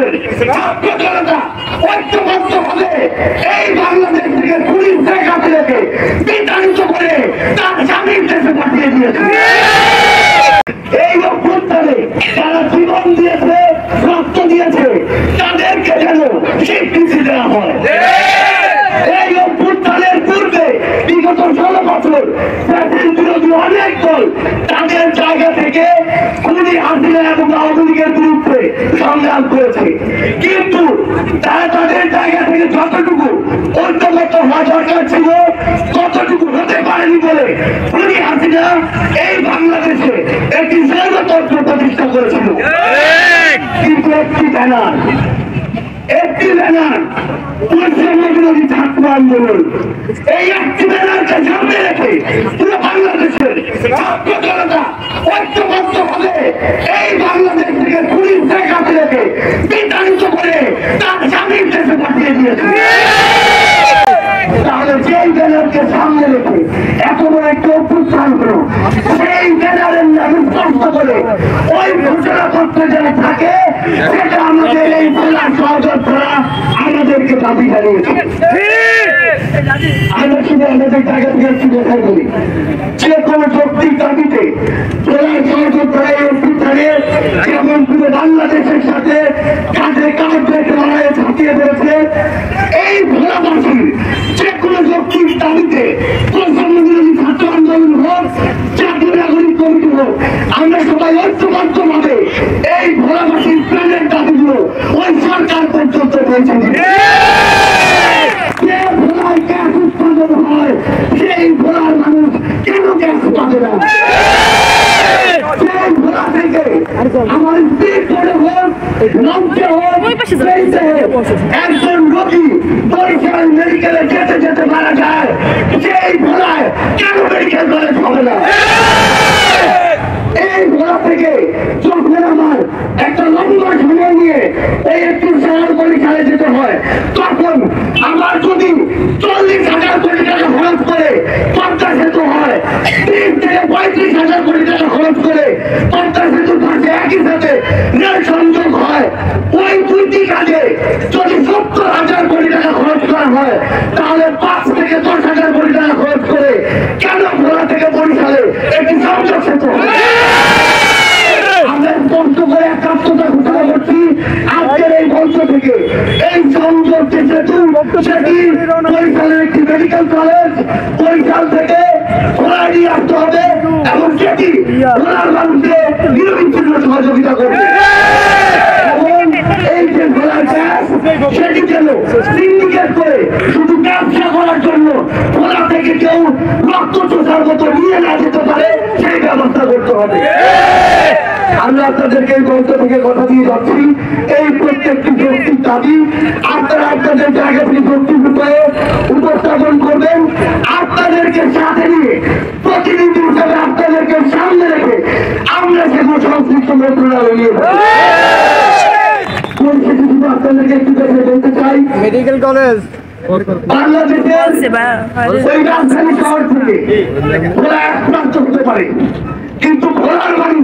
বাংলাদেশের ছাত্র জনতা ঐক্যবদ্ধ হবে এই বাংলাদেশ থেকে পুলিশ শেখ হাসিনাকে বিতাড়িত করে তার স্বামীর দেশে পাঠিয়ে দিয়েছে। এই অভ্যুত্থানে যারা জীবন দিয়েছে, রক্ত দিয়েছে, তাদেরকে যেন স্বীকৃতি দেওয়া হয়। এই অভ্যুত্থানের পূর্বে বিগত 16 বছর বিরোধী অনেক দল তাদের জায়গা থেকে খুনি হাসিনা এবং আওয়ামী লীগের বিরুদ্ধে সংগ্রাম করেছে, কিন্তু তারা তাদের জায়গা থেকে যতটুকু ঐক্যবদ্ধ হওয়া দরকার ছিল ততটুকু হতে পারেনি বলে খুনি হাসিনা এই বাংলাদেশে একটি সর্বতন্ত্র প্রতিষ্ঠা করেছিল। কিন্তু একটি ব্যানার বৈষম্য বিরোধী ছাত্র আন্দোলন, এই একটি ব্যানারকে সামনে রেখে পুরো বাংলাদেশের ছাত্র জনতা ঐক্যবদ্ধ হবে এই বাংলাদেশ থেকে পুলিশ শেখ হাসিনাকে বিতাড়িত করে তার স্বামীর দেশে পাঠিয়ে দিয়েছে। তাহলে যেই ব্যানারকে সামনে রেখে এত বড় একটা অভ্যুত্থান হলো, সেই ব্যানারের নাম স্পষ্ট করে ওই ঘোষণাপত্রে যারা থাকে সেটা আমাদের এই জেলা সহযোদ্ধরা আমাদেরকে দাবি জানিয়েছে। আমরা শুধু আমাদের জায়গা থেকে একটু দেখাই বলি, যে কোনো শক্তির দাবিতে জেলার সহযোদ্ধরা এই অভ্যুত্থানে যেমন পুরো বাংলাদেশের সাথে কাঁধে কাঁধ রেখে লড়াইয়ে ঝাঁপিয়ে পড়েছে, এই ভোলাবাসী যে কোনো শক্তির দাবিতে বৈষম্য বিরোধী ছাত্র আন্দোলন হোক, জাতীয় নাগরিক কমিটি হোক, আমরা সবাই ঐক্যবদ্ধ ভাবে এই ভোলাবাসীর প্রাণের দাবিগুলো ওই সরকার পর্যন্ত পৌঁছে দিবে। যে ভোলায় গ্যাস উৎপাদন হয় সেই ভোলার মানুষ কেন গ্যাস পাবে না? সেই ভোলা থেকে আমার স্পিড করে হোক, লঞ্চে হোক, একজন রোগী বরিশাল মেডিকেলে যেতে যেতে মারা যায়, সেই ভোলায় কেন মেডিকেল কলেজ হবে না? এই ভোলা থেকে যখন আমার একটা লম্বা সময় নিয়ে এই একটু শহর বরিশালে যেতে হয়, তখন আমার যদি 40,000 কোটি টাকা খরচ করে পদ্মা সেতু হয়, 30 থেকে 35,000 কোটি টাকা খরচ করে পদ্মা সেতুর পাশে একই সাথে রেল সংযোগ হয়, ওই দুইটি কাজে যদি 70,000 কোটি টাকা খরচ করা হয়, তাহলে 5 থেকে 10,000 কোটি টাকা খরচ করে কেন ভোলা থেকে বরিশালে একটি সংযোগ সেতু হয়? আমরা স্পষ্ট করে একাত্মতা ঘোষণা করছি আজকের এই মঞ্চ থেকে, এই সংযোগ যে সেতু সেটি বরিশালের একটি মেডিকেল কলেজ বরিশাল থেকে ভোলায় নিয়ে আসতে হবে এবং সেটি ভোলার মানুষকে নিরবিচ্ছিন্ন সহযোগিতা করবে। এই যে ভোলার গ্যাস সেটি যেন সিন্ডিকেট করে শুধু ব্যবসা করার জন্য ভোলা থেকে কেউ রক্ত চোষার মতো নিয়ে না যেতে পারে সেই ব্যবস্থা করতে হবে। আমরা আপনাদেরকে এই মঞ্চ থেকে কথা দিয়ে যাচ্ছি, এই প্রত্যেকটি শক্তির দাবি আপনারা আপনাদের জায়গা থেকে শক্তির উপায়ে উপস্থাপন করবেন। আপনাদেরকে সাথে নিয়ে প্রতিনিধি হিসাবে আপনাদেরকে সামনে রেখে আমরা সেগুলো সংশ্লিষ্ট মন্ত্রণালয় নিয়ে আপনাদেরকে একটু বলতে চাই, মেডিকেল কলেজ বাংলাদেশের ওই রাজধানী শহর থেকে ভোলা এক প্রান্ত হতে পারে, কিন্তু ভোলার মানুষ